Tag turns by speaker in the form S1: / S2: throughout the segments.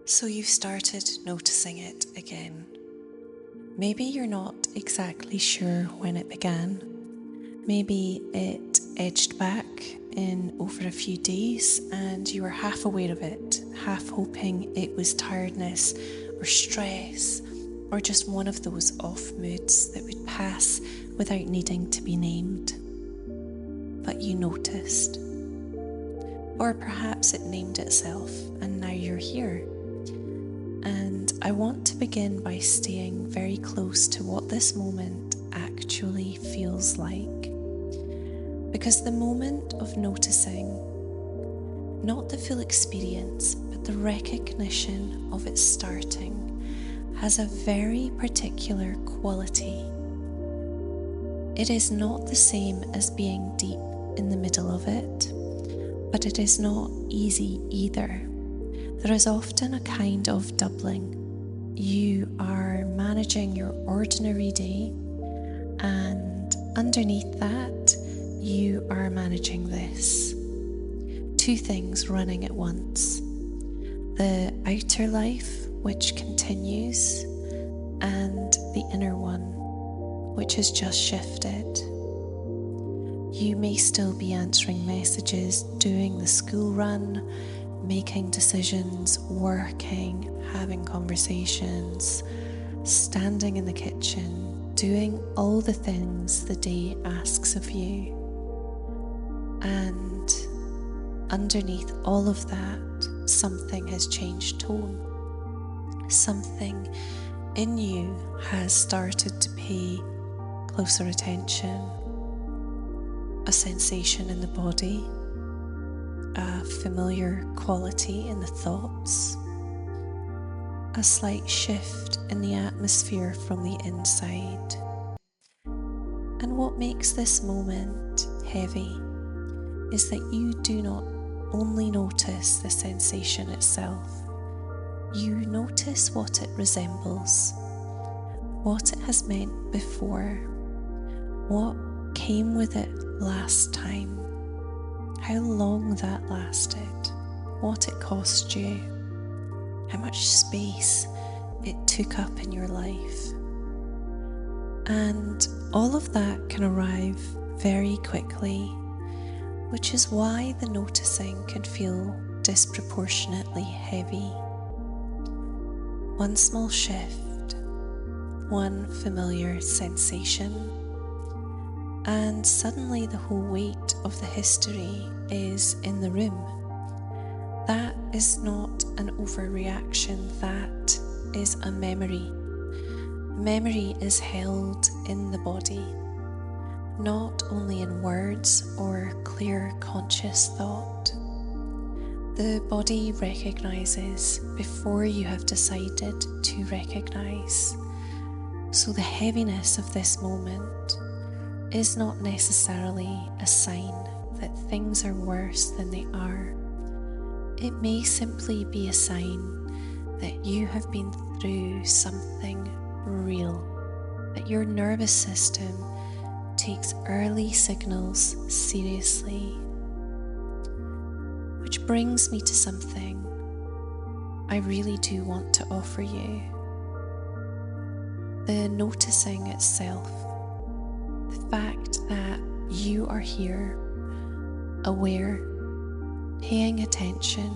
S1: So you've started noticing it again. Maybe you're not exactly sure when it began. Maybe it edged back in over a few days and you were half aware of it, half hoping it was tiredness or stress or just one of those off moods that would pass without needing to be named. But you noticed. Or perhaps it named itself and now you're here. And I want to begin by staying very close to what this moment actually feels like. Because the moment of noticing, not the full experience, but the recognition of it starting, has a very particular quality. It is not the same as being deep in the middle of it, but it is not easy either. There is often a kind of doubling. You are managing your ordinary day, and underneath that, you are managing this. Two things running at once. The outer life, which continues, and the inner one, which has just shifted. You may still be answering messages, doing the school run, making decisions, working, having conversations, standing in the kitchen, doing all the things the day asks of you. And underneath all of that, something has changed tone. Something in you has started to pay closer attention. A sensation in the body, a familiar quality in the thoughts, a slight shift in the atmosphere from the inside. And what makes this moment heavy is that you do not only notice the sensation itself, you notice what it resembles, what it has meant before, what came with it last time, how long that lasted, what it cost you, how much space it took up in your life. And all of that can arrive very quickly, which is why the noticing can feel disproportionately heavy. One small shift, one familiar sensation, and suddenly the whole weight of the history is in the room. That is not an overreaction, that is a memory. Memory is held in the body, not only in words or clear conscious thought. The body recognizes before you have decided to recognize. So the heaviness of this moment is not necessarily a sign that things are worse than they are. It may simply be a sign that you have been through something real, that your nervous system takes early signals seriously. Which brings me to something I really do want to offer you. The noticing itself. The fact that you are here, aware, paying attention,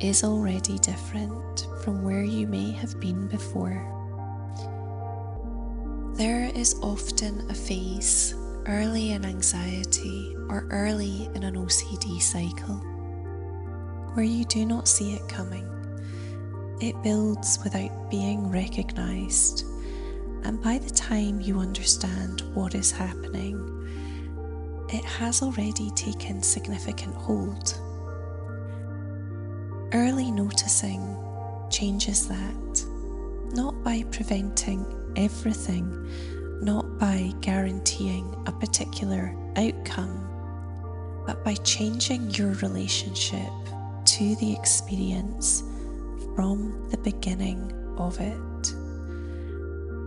S1: is already different from where you may have been before. There is often a phase early in anxiety or early in an OCD cycle where you do not see it coming. It builds without being recognized. And by the time you understand what is happening, it has already taken significant hold. Early noticing changes that, not by preventing everything, not by guaranteeing a particular outcome, but by changing your relationship to the experience from the beginning of it.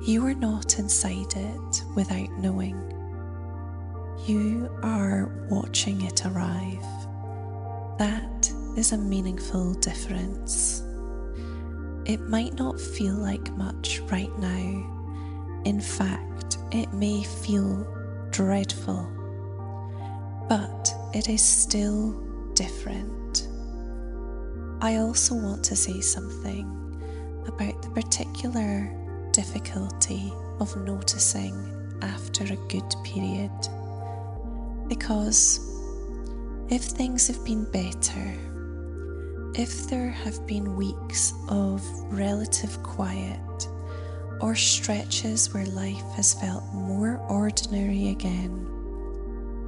S1: You are not inside it without knowing. You are watching it arrive. That is a meaningful difference. It might not feel like much right now. In fact, it may feel dreadful, but it is still different. I also want to say something about the particular difficulty of noticing after a good period, because if things have been better, if there have been weeks of relative quiet or stretches where life has felt more ordinary again,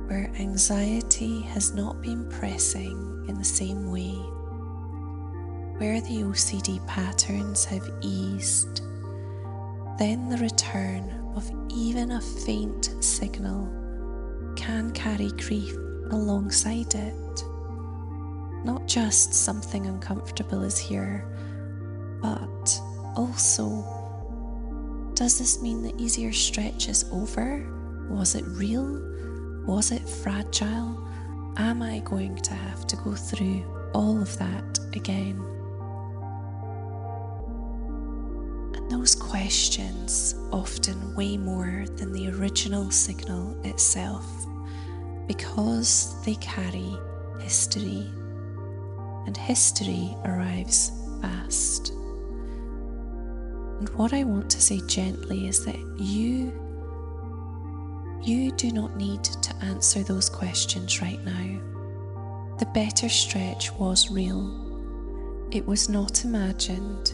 S1: where anxiety has not been pressing in the same way, where the OCD patterns have eased, then the return of even a faint signal can carry grief alongside it. Not just something uncomfortable is here, but also, does this mean the easier stretch is over? Was it real? Was it fragile? Am I going to have to go through all of that again? And those questions often weigh more than the original signal itself, because they carry history. And history arrives fast. And what I want to say gently is that you do not need to answer those questions right now. The better stretch was real. It was not imagined.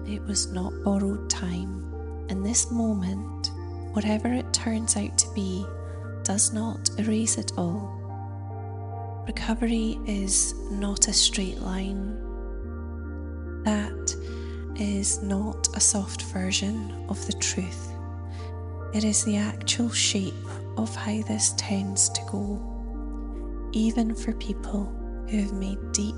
S1: It was not borrowed time. And this moment, whatever it turns out to be, does not erase it all. Recovery is not a straight line. That is not a soft version of the truth. It is the actual shape of how this tends to go, even for people who have made deep,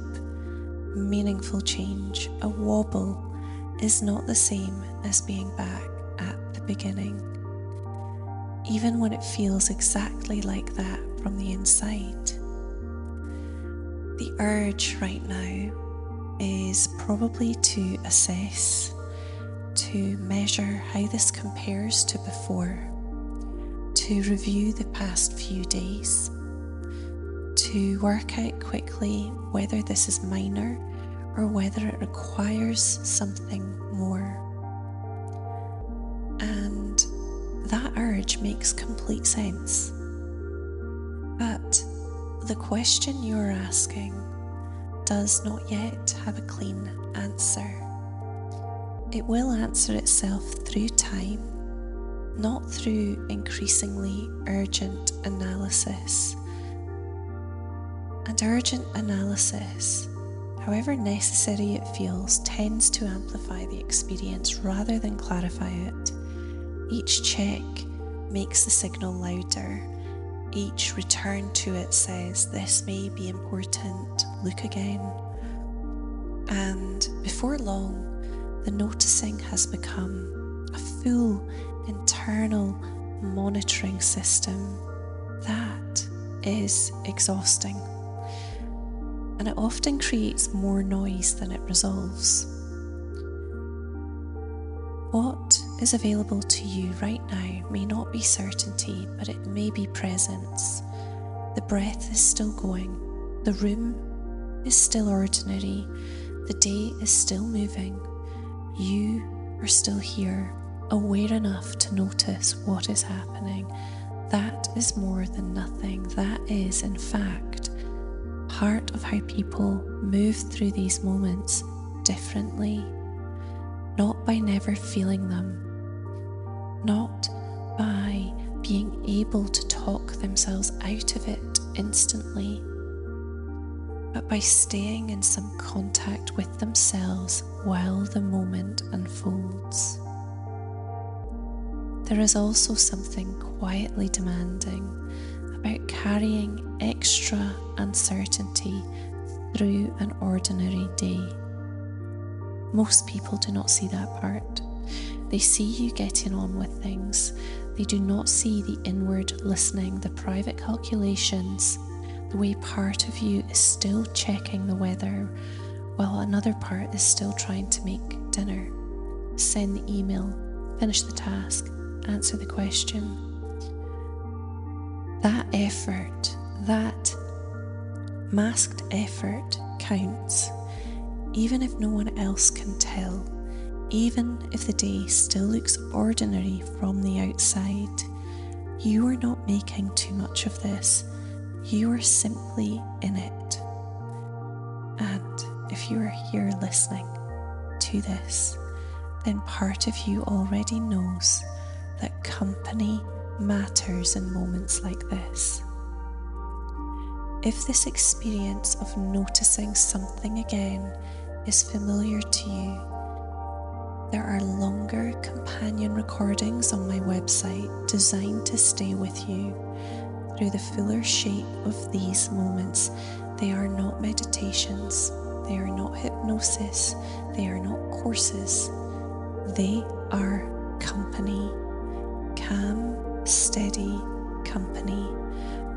S1: meaningful change. A wobble is not the same as being back at the beginning, even when it feels exactly like that from the inside. The urge right now is probably to assess, to measure how this compares to before, to review the past few days, to work out quickly whether this is minor or whether it requires something more. And that urge makes complete sense. But the question you're asking does not yet have a clean answer. It will answer itself through time, not through increasingly urgent analysis. And urgent analysis, however necessary it feels, tends to amplify the experience rather than clarify it. Each check makes the signal louder. Each return to it says, this may be important, look again. And before long, the noticing has become a full internal monitoring system. That is exhausting. And it often creates more noise than it resolves. What is available to you right now may not be certainty, but it may be presence. The breath is still going. The room is still ordinary. The day is still moving. You are still here, aware enough to notice what is happening. That is more than nothing. That is, in fact, part of how people move through these moments differently. Not by never feeling them, not by being able to talk themselves out of it instantly, but by staying in some contact with themselves while the moment unfolds. There is also something quietly demanding about carrying extra uncertainty through an ordinary day. Most people do not see that part. They see you getting on with things. They do not see the inward listening, the private calculations, the way part of you is still checking the weather, while another part is still trying to make dinner, send the email, finish the task, answer the question. That effort, that masked effort counts, even if no one else can tell, even if the day still looks ordinary from the outside. You are not making too much of this. You are simply in it. And if you are here listening to this, then part of you already knows that company matters in moments like this. If this experience of noticing something again is familiar to you, there are longer companion recordings on my website designed to stay with you through the fuller shape of these moments. They are not meditations, they are not hypnosis, they are not courses. They are company, calm, steady company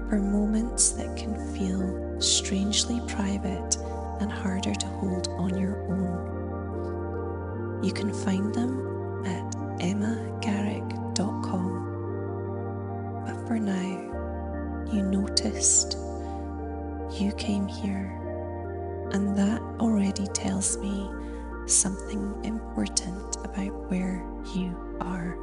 S1: for moments that can feel strangely private and harder to hold on your own. You can find them at emmagarrick.com. But for now, you noticed, you came here, and that already tells me something important about where you are.